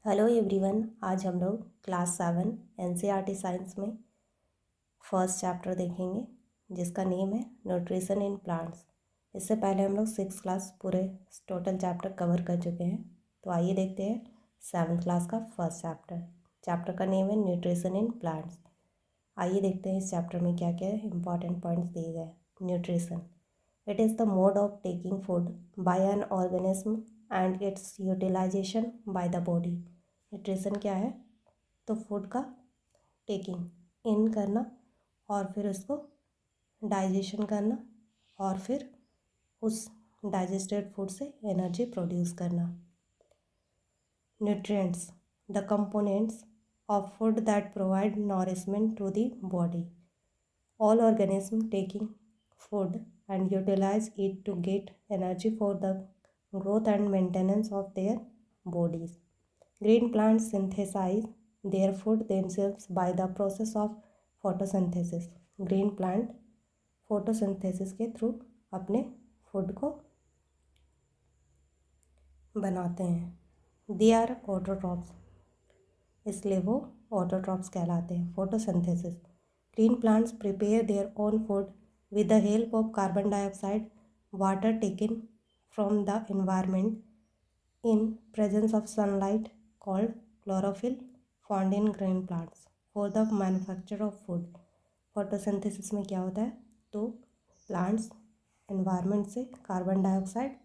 Hello everyone. आज हम लोग क्लास 7 एनसीईआरटी साइंस में फर्स्ट चैप्टर देखेंगे जिसका नेम है न्यूट्रिशन इन प्लांट्स। इससे पहले हम लोग 6 क्लास पूरे टोटल चैप्टर कवर कर चुके हैं। तो आइए देखते हैं 7th क्लास का फर्स्ट चैप्टर का नेम है न्यूट्रिशन इन प्लांट्स। आइए देखते हैं इस चैप्टर में क्या क्या इंपॉर्टेंट पॉइंट्स दिए गए। Nutrition, it is the mode of taking food by an organism and its utilisation by the body. Nutrition क्या है? तो फूड का टेकिंग इन करना और फिर उसको डाइजेशन करना और फिर उस डाइजेस्टेड फूड से एनर्जी प्रोड्यूस करना। Nutrients, the components of food that provide nourishment to the body. All organisms taking food and utilize it to get energy for the growth and maintenance of their bodies. Green plants synthesize their food themselves by the process of photosynthesis. Green plant photosynthesis के through अपने food को बनाते हैं। They are autotrophs, इसलिए वो autotrophs कहलाते हैं। Photosynthesis, green plants prepare their own food with the help of carbon dioxide, water taken from the environment in presence of sunlight called chlorophyll found in green plants for the manufacture of food. Photosynthesis में क्या होता है? तो plants environment से carbon dioxide,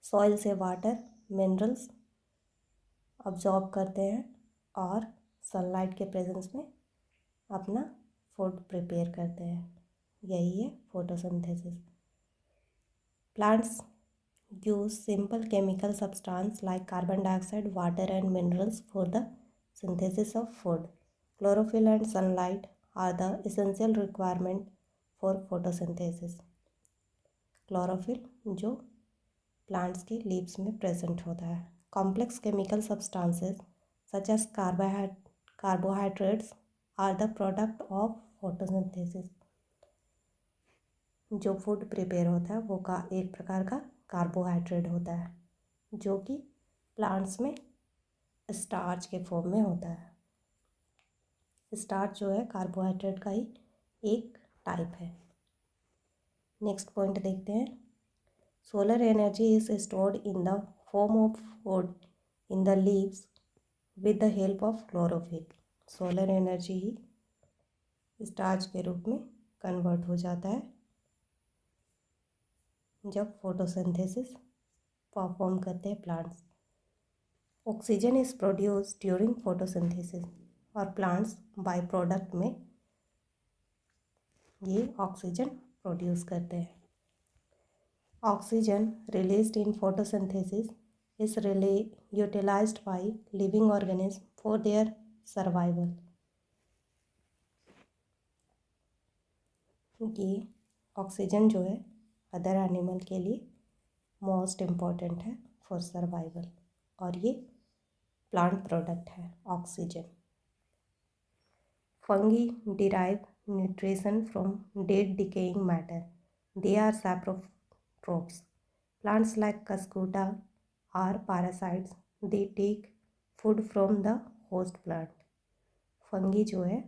soil से water, minerals absorb करते हैं और सनलाइट के प्रेजेंस में अपना फूड प्रिपेयर करते हैं। यही है photosynthesis. Plants use simple chemical substance like carbon dioxide, water and minerals for the synthesis of food. Chlorophyll and sunlight are the essential requirement for photosynthesis. Chlorophyll जो plants की leaves में present होता है। Complex chemical substances such as carbohydrates are the product of photosynthesis। जो food prepare होता है वो एक प्रकार का कार्बोहाइड्रेट होता है जो कि प्लांट्स में स्टार्च के फॉर्म में होता है। स्टार्च जो है कार्बोहाइड्रेट का ही एक टाइप है। नेक्स्ट पॉइंट देखते हैं। Solar energy is stored in the form of food in the leaves with the help of chlorophyll. Solar energy he starch के रूप में कन्वर्ट हो जाता है जब फोटोसिंथेसिस परफॉर्म करते हैं plants. Oxygen is produce during photosynthesis और प्लांट्स बाय प्रोडक्ट में ये ऑक्सीजन प्रोड्यूस करते हैं। Oxygen released in photosynthesis is really utilized by living organisms for their survival। ये ऑक्सीजन जो है अदर एनिमल के लिए मोस्ट इम्पॉर्टेंट है फॉर सर्वाइवल और ये प्लांट प्रोडक्ट है oxygen. Fungi derive nutrition from dead decaying matter. They are saprotrophs. Plants like Cuscuta are parasites, they take food from the host plant। Fungi जो है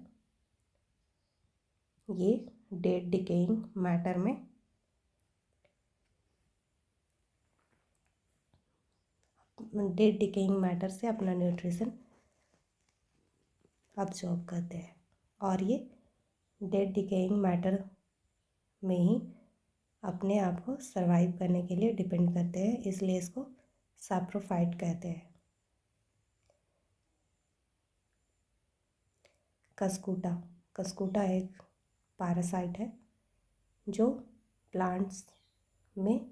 ये dead decaying matter में से अपना nutrition absorb करते हैं और ये डेड डिकेइंग मैटर में ही अपने आप को सर्वाइव करने के लिए डिपेंड करते हैं, इसलिए इसको सैप्रोफाइट कहते हैं। कस्कुटा एक पैरासाइट है जो प्लांट्स में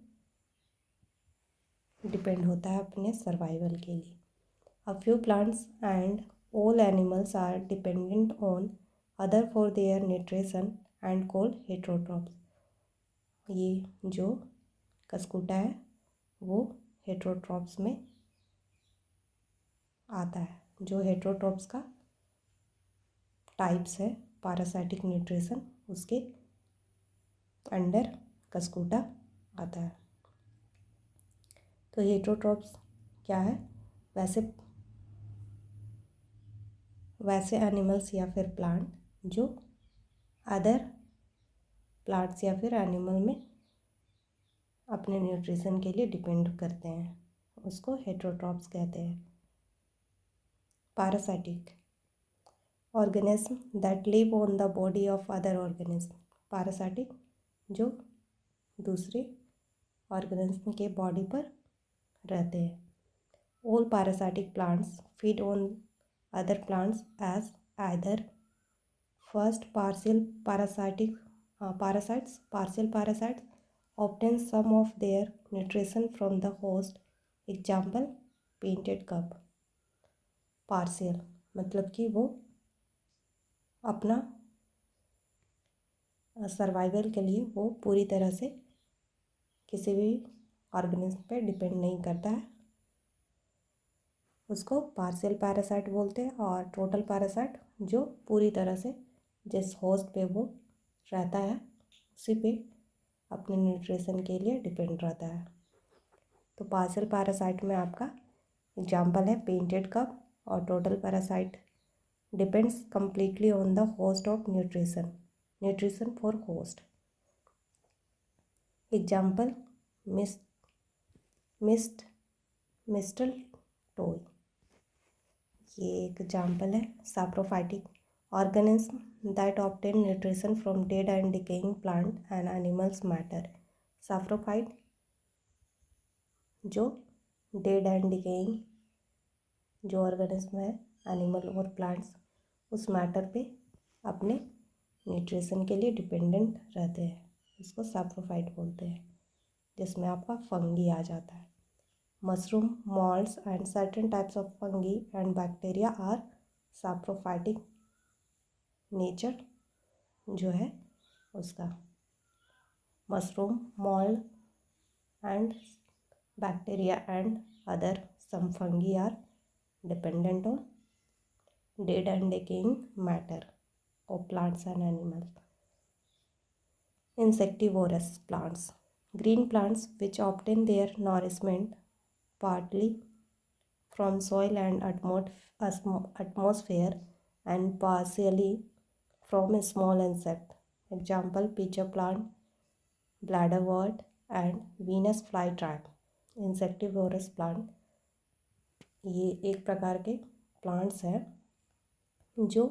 डिपेंड होता है अपने सर्वाइवल के लिए। A few plants and all animals are dependent on other for their nutrition and called heterotrophs. ये जो कस्कुटा है वो हेट्रोट्रॉप्स में आता है। जो हेट्रोट्रॉप्स का टाइप्स है पैरासाइटिक न्यूट्रिशन, उसके अंडर कस्कुटा आता है। तो हेट्रोट्रॉप्स क्या है, वैसे एनिमल्स या फिर प्लांट जो अदर प्लांट्स या फिर एनिमल में अपने न्यूट्रिशन के लिए डिपेंड करते हैं, उसको हेटेरोट्रॉप्स कहते हैं। Parasitic organism that live on the body of other organism. Parasitic जो दूसरे ऑर्गेनिज्म के बॉडी पर रहते हैं। All parasitic plants feed on other plants as either first partial parasites obtain some of their nutrition from the host. Example, painted cup. Partial मतलब कि वो अपना सर्वाइवल के लिए वो पूरी तरह से किसी भी ऑर्गेनिज्म पे डिपेंड नहीं करता है, उसको पार्शियल पैरासाइट बोलते हैं। और टोटल पैरासाइट जो पूरी तरह से जिस होस्ट पे वो रहता है उसी पे अपने न्यूट्रिशन के लिए डिपेंड रहता है। तो पार्शियल पैरासाइट में आपका एग्जांपल है पेंटेड कप, और total parasite depends completely on the host of nutrition for host. Example, mistletoe, ये एक एग्जाम्पल है। Saprophytic organism that obtain nutrition from dead and decaying plant and animals matter. Saprophyte जो dead and decaying जो organism है animal और plants उस matter पे अपने न्यूट्रिशन के लिए डिपेंडेंट रहते हैं, उसको सैप्रोफाइट बोलते हैं, जिसमें आपका फंगी आ जाता है। Mushroom, moulds and certain types of fungi and bacteria are saprophytic nature जो है उसका। Mushroom, mould and bacteria and other some fungi are dependent on dead and decaying matter of plants and animals. Insectivorous plants, green plants which obtain their nourishment partly from soil and atmosphere and partially from a small insect. Example, pitcher plant, bladderwort and Venus flytrap. Insectivorous plant ये एक प्रकार के plants हैं जो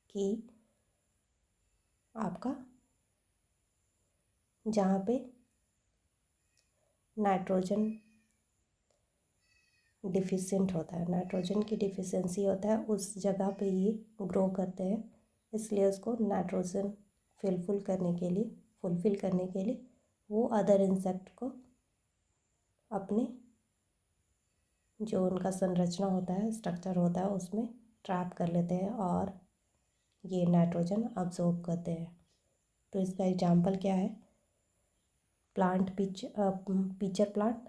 कि आपका जहाँ पे नाइट्रोजन डिफिशिएंट होता है, नाइट्रोजन की डिफिशिएंसी होता है, उस जगह पे ये ग्रो करते हैं, इसलिए उसको नाइट्रोजन फुलफिल करने के लिए वो अदर इंसेक्ट को अपने जो उनका संरचना होता है, स्ट्रक्चर होता है, उसमें ट्रैप कर लेते हैं और ये नाइट्रोजन अब्जॉर्ब करते हैं। तो इसका एग्जाम्पल क्या है, pitcher plant,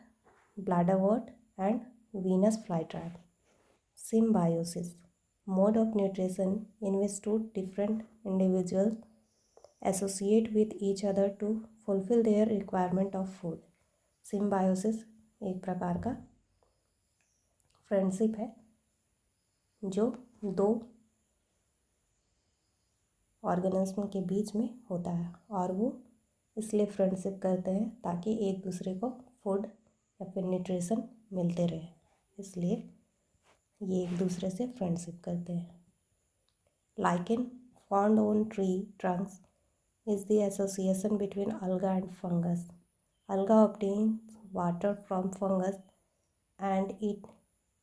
bladderwort and Venus flytrap. Symbiosis, mode of nutrition in which two different individuals associate with each other to fulfil their requirement of food. Symbiosis एक प्रकार का फ्रेंडशिप है जो दो ऑर्गेनिज्म के बीच में होता है, और वो इसलिए फ्रेंडशिप करते हैं ताकि एक दूसरे को फूड या फिर न्यूट्रिशन मिलते रहे, इसलिए ये एक दूसरे से फ्रेंडशिप करते हैं। Lichen found on tree Trunks is the association between अलगा एंड फंगस। अलगा obtains water from fungus and it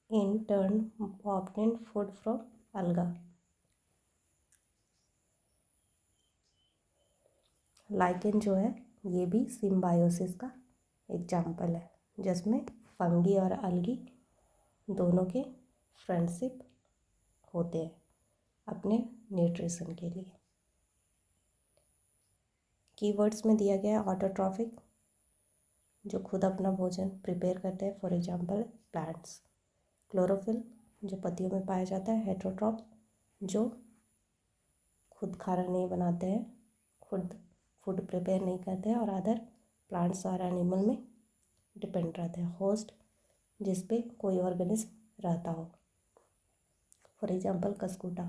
in turn obtain food from अलगा। लाइकेन जो है ये भी सिम्बायोसिस का एग्जाम्पल है, जिसमें फंगी और अलगी दोनों के फ्रेंडशिप होते हैं अपने न्यूट्रिशन के लिए। कीवर्ड्स में दिया गया है ऑटोट्रॉफिक जो खुद अपना भोजन प्रिपेयर करते हैं, फॉर एग्जांपल प्लांट्स। क्लोरोफिल जो पत्तियों में पाया जाता है। हेटेरोट्रॉप्स जो खुद खाना नहीं बनाते हैं, खुद फूड प्रिपेयर नहीं करते हैं और अदर प्लांट्स और एनिमल में डिपेंड रहते हैं। होस्ट जिस पे कोई ऑर्गेनिज्म रहता हो। फॉर एग्जांपल कस्कुटा,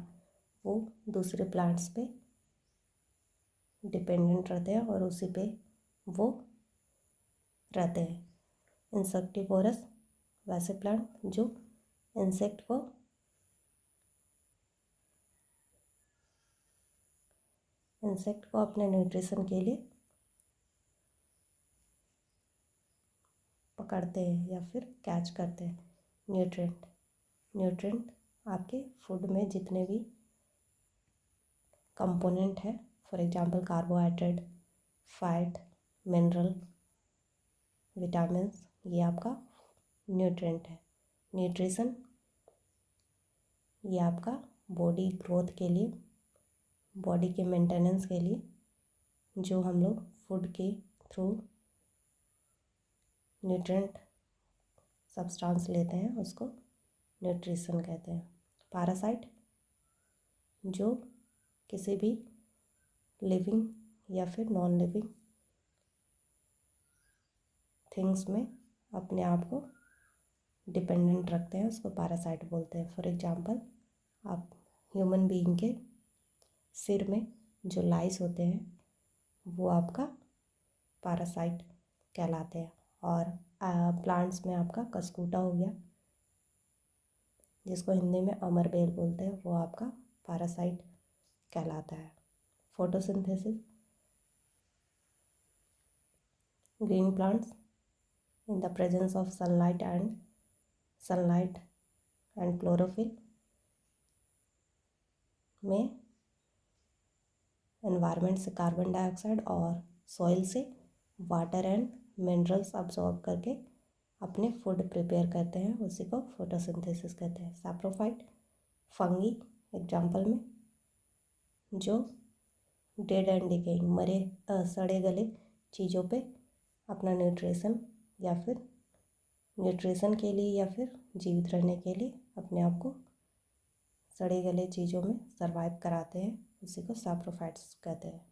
वो दूसरे प्लांट्स पे डिपेंडेंट रहते हैं और उसी पे वो रहते हैं। इंसेक्टिवोरस, वैसे प्लांट जो इंसेक्ट को अपने न्यूट्रिशन के लिए पकड़ते हैं या फिर कैच करते हैं। न्यूट्रेंट आपके फूड में जितने भी कंपोनेंट है, for example carbohydrate, fat, mineral, vitamins, ये आपका न्यूट्रेंट है। न्यूट्रिशन ये आपका बॉडी ग्रोथ के लिए, बॉडी के मेंटेनेंस के लिए जो हम लोग फूड के थ्रू न्यूट्रेंट सब्सटेंस लेते हैं उसको न्यूट्रिशन कहते हैं। पैरासाइट जो किसी भी लिविंग या फिर नॉन लिविंग थिंग्स में अपने आप को डिपेंडेंट रखते हैं, उसको पैरासाइट बोलते हैं। फॉर एग्जांपल आप ह्यूमन बीइंग के सिर में जो लाइस होते हैं वो आपका पैरासाइट कहलाते हैं। और प्लांट्स में आपका कस्कुटा हो गया, जिसको हिंदी में अमरबेल बोलते हैं, वो आपका पैरासाइट कहलाता है। Photosynthesis, green plants in the presence of sunlight and chlorophyll में एनवायरनमेंट से कार्बन डाइऑक्साइड और सॉइल से वाटर एंड मिनरल्स अब्जॉर्ब करके अपने फूड प्रिपेयर करते हैं, उसी को फोटोसिंथेसिस कहते हैं। सैप्रोफाइट, फंगी एग्जाम्पल में जो डेड एंड डिकेइंग, मरे सड़े गले चीज़ों पे अपना न्यूट्रिशन या फिर न्यूट्रिशन के लिए या फिर जीवित रहने के लिए अपने आप को सड़े गले चीज़ों में सरवाइव कराते हैं, उसी को सैप्रोफाइट्स कहते हैं।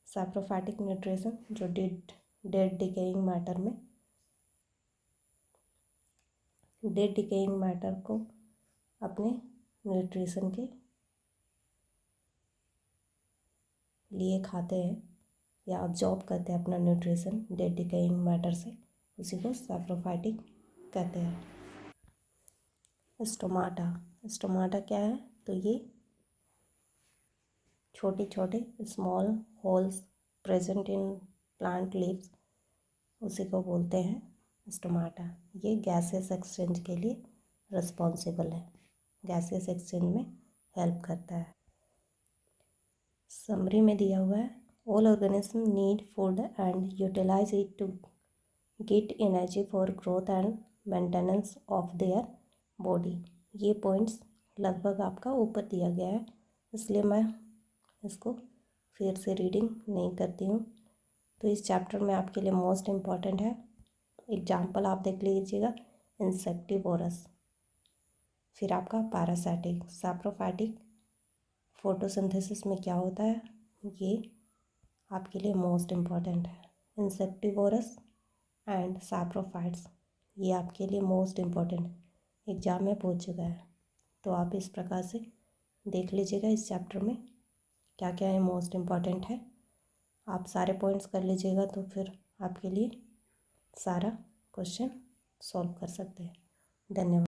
सैप्रोफाइटिक न्यूट्रिशन जो डेड डिकेइंग मैटर को अपने न्यूट्रिशन के लिए खाते हैं या अब्जॉर्ब करते हैं अपना न्यूट्रिशन डेड डिकेइंग मैटर से, उसी को सैप्रोफाइटिक कहते हैं। स्टोमाटा क्या है? तो ये छोटे छोटे small holes present in plant leaves, उसी को बोलते हैं स्टोमाटा। ये गैसेस एक्सचेंज के लिए रिस्पॉन्सिबल है, गैसेस एक्सचेंज में हेल्प करता है। समरी में दिया हुआ है, all organism need food and utilize it to get energy for growth and maintenance of their body. ये पॉइंट्स लगभग आपका ऊपर दिया गया है, इसलिए मैं इसको फिर से रीडिंग नहीं करती हूँ। तो इस चैप्टर में आपके लिए मोस्ट इम्पॉर्टेंट है, एग्जाम्पल आप देख लीजिएगा, इंसेक्टिवोरस, फिर आपका पैरासाइटिक, सैप्रोफाइटिक, फोटोसिंथेसिस में क्या होता है, ये आपके लिए मोस्ट इम्पॉर्टेंट है। इंसेक्टिवोरस एंड सैप्रोफाइट्स, ये आपके लिए मोस्ट इम्पॉर्टेंट एग्जाम में पूछ चुका है। तो आप इस प्रकार से देख लीजिएगा इस चैप्टर में क्या क्या है मोस्ट इम्पॉर्टेंट है, आप सारे पॉइंट्स कर लीजिएगा तो फिर आपके लिए सारा क्वेश्चन सॉल्व कर सकते हैं। धन्यवाद।